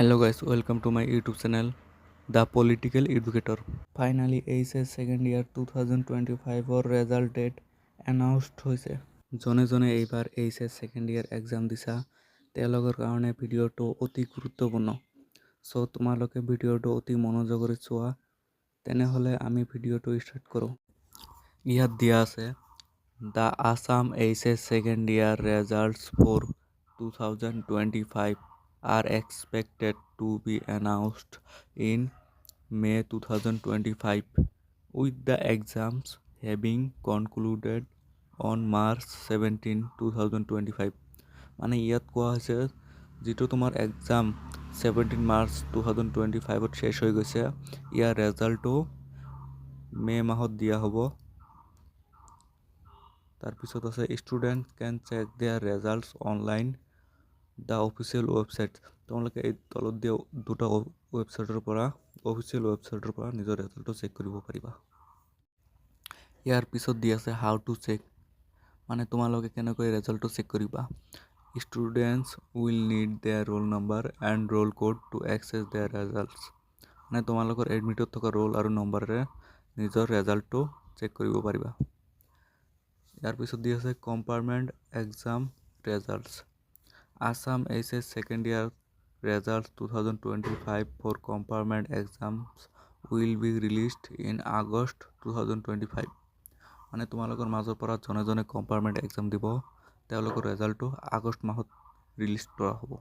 Hello guys, welcome to my YouTube channel, The Political Educator. Finally, ACS second year 2025 or result date announced হৈছে। জনে জনে এইবাৰ ACS second year exam দিছা তেওঁলোকৰ কাৰণে ভিডিঅ'টো অতি গুৰুত্বপূৰ্ণ। সো তোমালোকে ভিডিঅ'টো অতি মনোযোগেৰে চোৱা। তেনেহলে আমি ভিডিঅ'টো ষ্টাৰ্ট কৰোঁ। ইয়াত দিয়া আছে The Assam ACS second year results for 2025 are expected to be announced in May 2025, with the exams having concluded on March 17, 2025. মানে ইয়াত কোৱা হৈছে যিটো তোমাৰ এক্সাম 17 মাৰ্চ 2025ত শেষ হৈ গৈছে, ইয়াৰ ৰেজাল্টটো মে মাহত দিয়া হ'ব। তাৰপিছত আছে student can check their results online the official website. তোমালোকে এই তলত দিয়া দুটা ৱেবছাইটৰ পৰা অফিচিয়েল ৱেবছাইটৰ পৰা নিজৰ ৰেজাল্টটো চেক কৰিব পাৰিবা। ইয়াৰ পিছত দি আছে হাউ টু চেক, মানে তোমালোকে কেনেকৈ ৰেজাল্টটো চেক কৰিবা। Students will need their roll number and roll code to access their results. মানে তোমালোকৰ এডমিটত থকা ৰোল আৰু নম্বৰেৰে নিজৰ ৰেজাল্টটো চেক কৰিব পাৰিবা। ইয়াৰ পিছত দি আছে compartment exam results. Assam ACS second year results 2025 for compartment exams will be released in August 2025. মানে তোমালোকৰ মাজৰ পৰা জনে জনে কম্পাৰ্টমেণ্ট এক্সাম দিব তেওঁলোকৰ ৰেজাল্টটো আগষ্ট মাহত ৰিলিজ কৰা হ'ব।